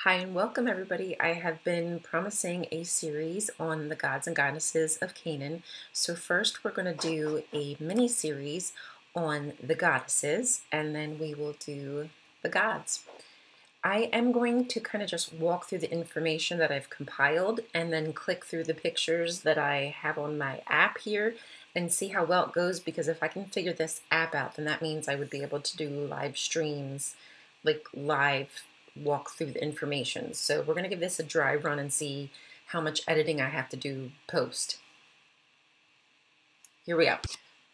Hi and welcome everybody. I have been promising a series on the gods and goddesses of Canaan. So first we're going to do a mini series on the goddesses and then we will do the gods. I am going to kind of just walk through the information that I've compiled and then click through the pictures that I have on my app here and see how well it goes, because if I can figure this app out, then that means I would be able to do live streams, like live walk through the information. So we're going to give this a dry run and see how much editing I have to do post. Here we go.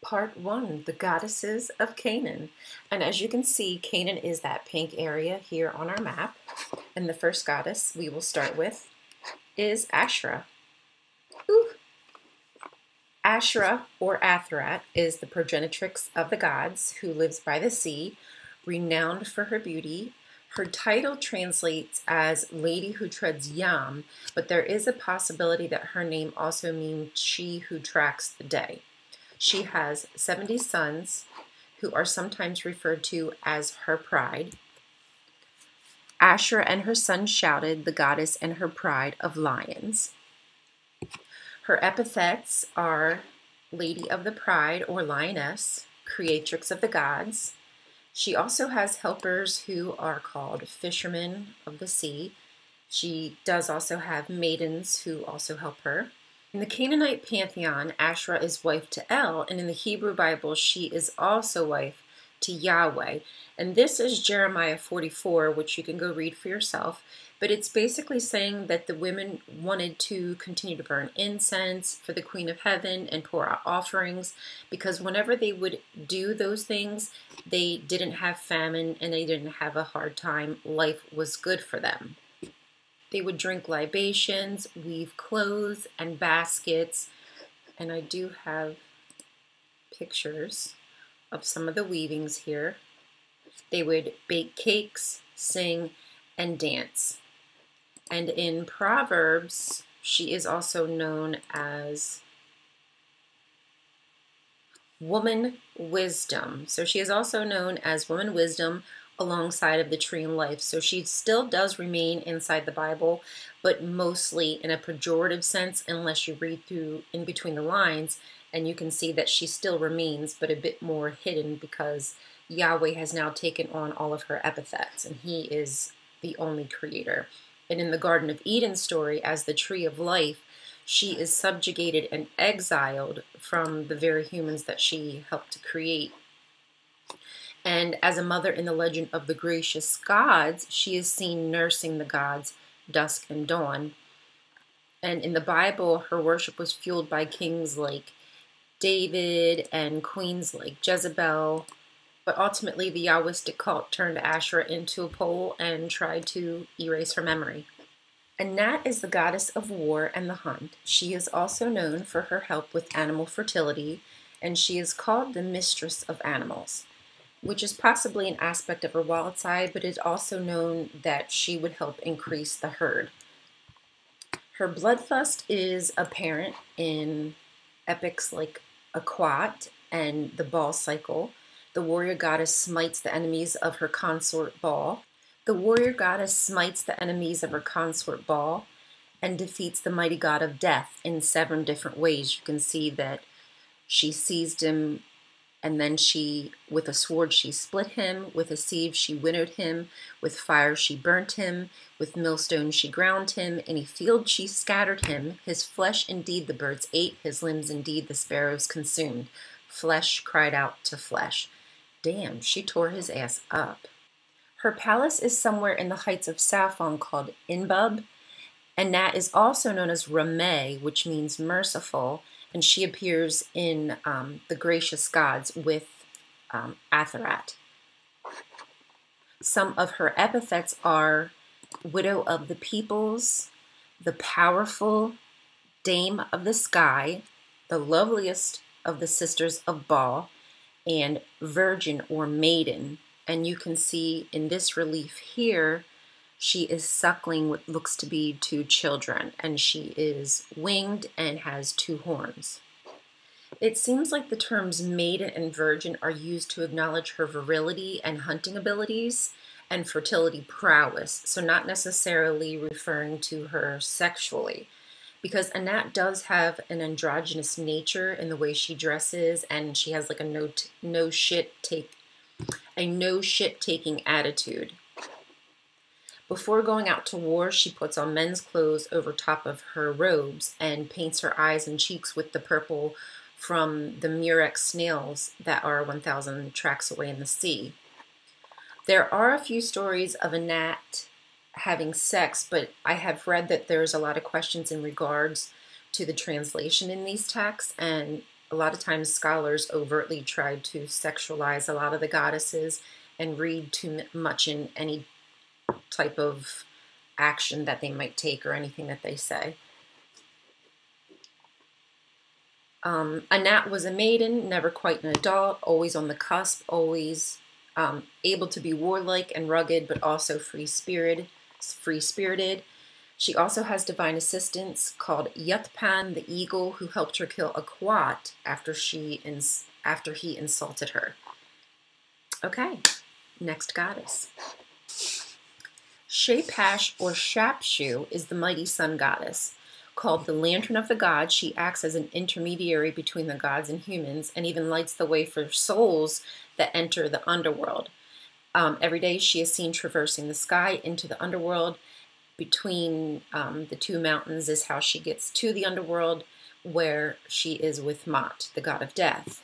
Part 1, the goddesses of Canaan. And as you can see, Canaan is that pink area here on our map. And the first goddess we will start with is Ashrae. Ooh. Ashrae, or Kotharat, is the progenitrix of the gods who lives by the sea, renowned for her beauty. Her title translates as Lady Who Treads Yam, but there is a possibility that her name also means She Who Tracks the Day. She has 70 sons, who are sometimes referred to as her pride. Ashrae and her son shouted, the goddess and her pride of lions. Her epithets are Lady of the Pride, or Lioness, Creatrix of the Gods. She also has helpers who are called fishermen of the sea. She does also have maidens who also help her. In the Canaanite Pantheon, Ashrae is wife to El, and in the Hebrew Bible, she is also wife to Yahweh. And this is Jeremiah 44, which you can go read for yourself. But it's basically saying that the women wanted to continue to burn incense for the Queen of Heaven and pour out offerings, because whenever they would do those things, they didn't have famine and they didn't have a hard time. Life was good for them. They would drink libations, weave clothes and baskets, and I do have pictures of some of the weavings here. They would bake cakes, sing, and dance. And in Proverbs, she is also known as Woman Wisdom. So she is also known as Woman Wisdom alongside of the Tree in Life. So she still does remain inside the Bible, but mostly in a pejorative sense, unless you read through in between the lines, and you can see that she still remains, but a bit more hidden, because Yahweh has now taken on all of her epithets, and he is the only creator. And in the Garden of Eden story, as the Tree of Life, she is subjugated and exiled from the very humans that she helped to create. And as a mother in the legend of the gracious gods, she is seen nursing the gods dusk and dawn. And in the Bible, her worship was fueled by kings like David and queens like Jezebel. But ultimately, the Yahwistic cult turned Ashrae into a pole and tried to erase her memory. Anat is the goddess of war and the hunt. She is also known for her help with animal fertility, and she is called the mistress of animals, which is possibly an aspect of her wild side, but it is also known that she would help increase the herd. Her bloodlust is apparent in epics like Aquat and the Baal cycle. The warrior goddess smites the enemies of her consort Baal. The warrior goddess smites the enemies of her consort Baal and defeats the mighty god of death in 7 different ways. You can see that she seized him, and then with a sword she split him, with a sieve she winnowed him, with fire she burnt him, with millstone she ground him, in a field she scattered him, his flesh indeed the birds ate, his limbs indeed the sparrows consumed. Flesh cried out to flesh. Damn, she tore his ass up. Her palace is somewhere in the heights of Saphon called Inbub, and that is also known as Rameh, which means merciful, and she appears in the gracious gods with Kotharat. Some of her epithets are widow of the peoples, the powerful, dame of the sky, the loveliest of the sisters of Baal, and virgin or maiden. And you can see in this relief here, she is suckling what looks to be 2 children, and she is winged and has 2 horns. It seems like the terms maiden and virgin are used to acknowledge her virility and hunting abilities, and fertility prowess. So not necessarily referring to her sexually, because Anat does have an androgynous nature in the way she dresses, and she has like a no shit taking attitude. Before going out to war, she puts on men's clothes over top of her robes and paints her eyes and cheeks with the purple from the murex snails that are 1,000 tracks away in the sea. There are a few stories of Anat having sex, but I have read that there's a lot of questions in regards to the translation in these texts, and a lot of times scholars overtly try to sexualize a lot of the goddesses and read too much in any type of action that they might take or anything that they say. Anat was a maiden, never quite an adult, always on the cusp, always able to be warlike and rugged, but also free-spirited. She also has divine assistants called Yutpan, the eagle, who helped her kill a Quat after he insulted her. Okay, next goddess. Shapash or Shapshu is the mighty sun goddess. Called the Lantern of the Gods, she acts as an intermediary between the gods and humans, and even lights the way for souls that enter the underworld. Every day she is seen traversing the sky into the underworld. Between the two mountains is how she gets to the underworld, where she is with Mot, the god of death.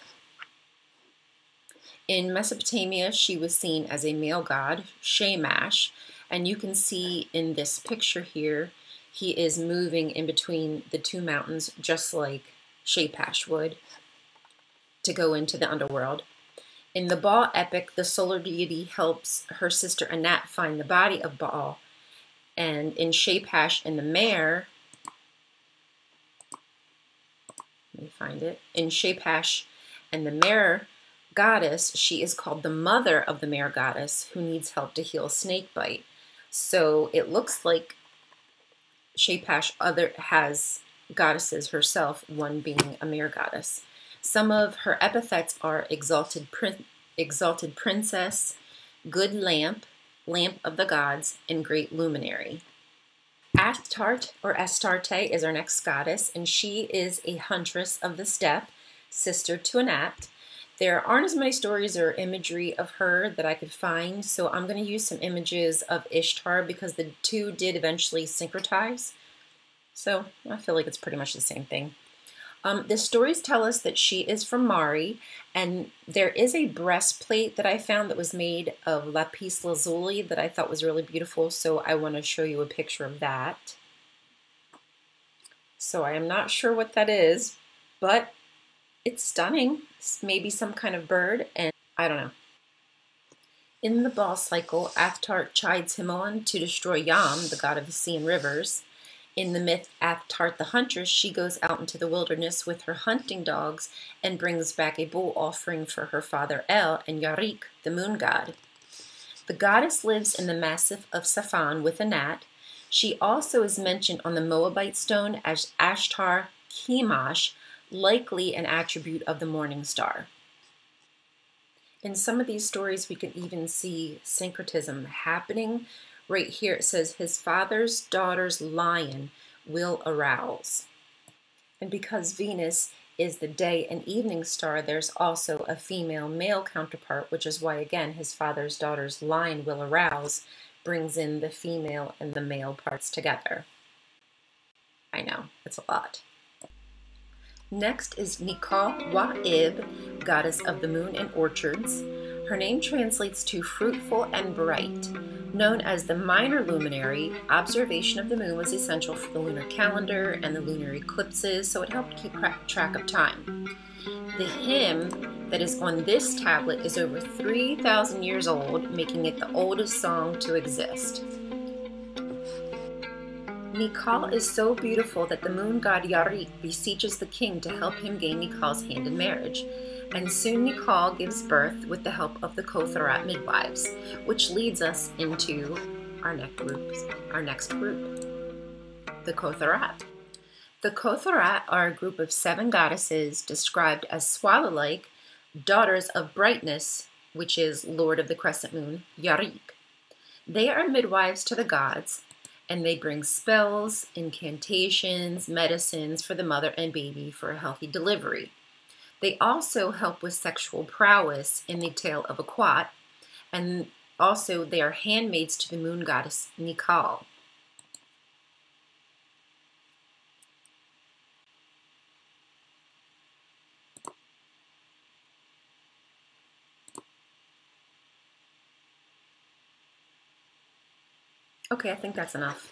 In Mesopotamia, she was seen as a male god, Shamash, and you can see in this picture here, he is moving in between the two mountains, just like Shapash would, to go into the underworld. In the Baal epic, the solar deity helps her sister Anat find the body of Baal. And in Shapash and the mare, let me find it. In Shapash and the mare goddess, she is called the mother of the mare goddess who needs help to heal snake bite. So it looks like Shapash has goddesses herself, one being a mare goddess. Some of her epithets are exalted princess, good lamp, lamp of the gods, and great luminary. Astarte or Astarte is our next goddess, and she is a huntress of the steppe, sister to Anat. There aren't as many stories or imagery of her that I could find, so I'm going to use some images of Ishtar because the two did eventually syncretize. So I feel like it's pretty much the same thing. The stories tell us that she is from Mari, and there is a breastplate that I found that was made of lapis lazuli that I thought was really beautiful, so I want to show you a picture of that. So I am not sure what that is, but it's stunning. It's maybe some kind of bird, and I don't know. In the Baal cycle, Astarte chides him on to destroy Yam, the god of the sea and rivers. In the myth Astarte the Huntress, she goes out into the wilderness with her hunting dogs and brings back a bull offering for her father El and Yarik, the moon god. The goddess lives in the massif of Safan with Anat. She also is mentioned on the Moabite stone as Ashtar Kimash, likely an attribute of the morning star. In some of these stories, we can even see syncretism happening. Right here it says, his father's daughter's lion will arouse. And because Venus is the day and evening star, there's also a female-male counterpart, which is why, again, his father's daughter's lion will arouse brings in the female and the male parts together. I know, it's a lot. Next is Nico Wa'ib, goddess of the moon and orchards. Her name translates to fruitful and bright. Known as the minor luminary, observation of the moon was essential for the lunar calendar and the lunar eclipses, so it helped keep track of time. The hymn that is on this tablet is over 3,000 years old, making it the oldest song to exist. Nikal is so beautiful that the moon god Yarik beseeches the king to help him gain Nikal's hand in marriage. And soon Nikal gives birth with the help of the Kotharat midwives, which leads us into our next group, the Kotharat. The Kotharat are a group of 7 goddesses described as swallow-like, daughters of brightness, which is lord of the crescent moon, Yarik. They are midwives to the gods, and they bring spells, incantations, medicines for the mother and baby for a healthy delivery. They also help with sexual prowess in the tale of Aquat, and also they are handmaids to the moon goddess Nico. Okay, I think that's enough.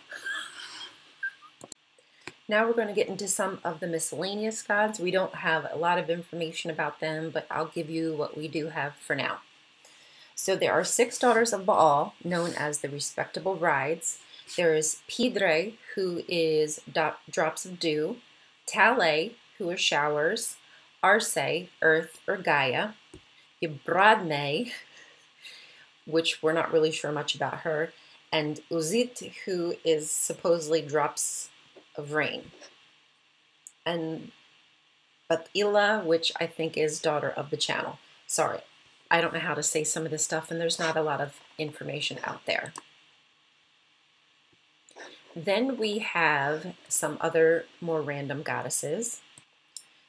Now we're going to get into some of the miscellaneous gods. We don't have a lot of information about them, but I'll give you what we do have for now. So there are 6 daughters of Baal, known as the respectable brides. There is Pidre, who is drops of dew, Tale, who are showers, Arse, earth or Gaia, Ibradne, which we're not really sure much about her, and Uzit, who is supposedly drops of rain, and Batila, which I think is daughter of the channel. Sorry, I don't know how to say some of this stuff, and there's not a lot of information out there. Then we have some other more random goddesses.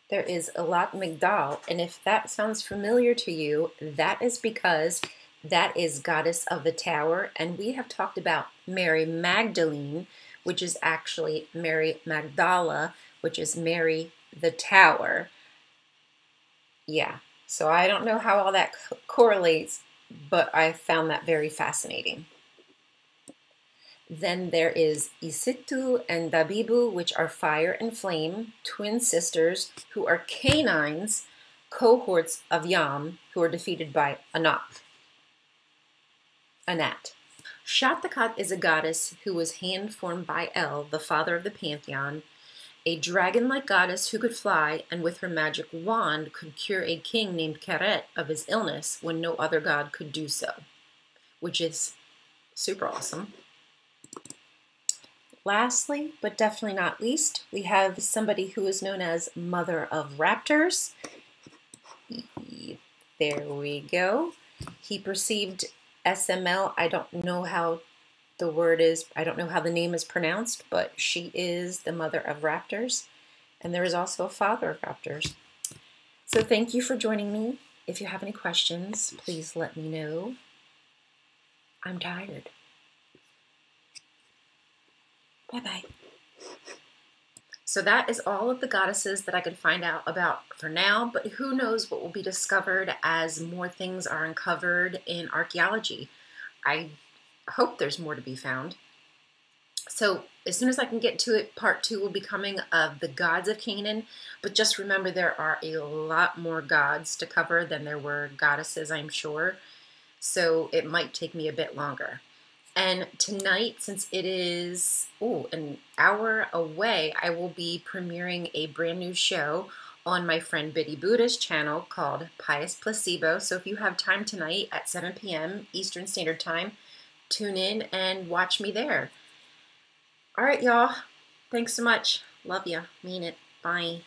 There is Elat Migdal, and if that sounds familiar to you, that is because that is goddess of the tower, and we have talked about Mary Magdalene, which is actually Mary Magdala, which is Mary the tower. Yeah, so I don't know how all that correlates, but I found that very fascinating. Then there is Isitu and Dabibu, which are fire and flame, twin sisters who are canines, cohorts of Yam, who are defeated by Anat. Shatakat is a goddess who was hand-formed by El, the father of the Pantheon, a dragon-like goddess who could fly and with her magic wand could cure a king named Kotharat of his illness when no other god could do so, which is super awesome. Lastly, but definitely not least, we have somebody who is known as Mother of Raptors. There we go. He perceived SML. I don't know how the word is, I don't know how the name is pronounced, but she is the mother of raptors, and there is also a father of raptors. So thank you for joining me. If you have any questions, please let me know. I'm tired. Bye-bye. So that is all of the goddesses that I could find out about for now, but who knows what will be discovered as more things are uncovered in archaeology. I hope there's more to be found. So as soon as I can get to it, part 2 will be coming of the gods of Canaan, but just remember there are a lot more gods to cover than there were goddesses, I'm sure, so it might take me a bit longer. And tonight, since it is an hour away, I will be premiering a brand new show on my friend Biddy Buddha's channel called Pious Placebo. So if you have time tonight at 7 p.m. Eastern Standard Time, tune in and watch me there. All right, y'all. Thanks so much. Love ya. Mean it. Bye.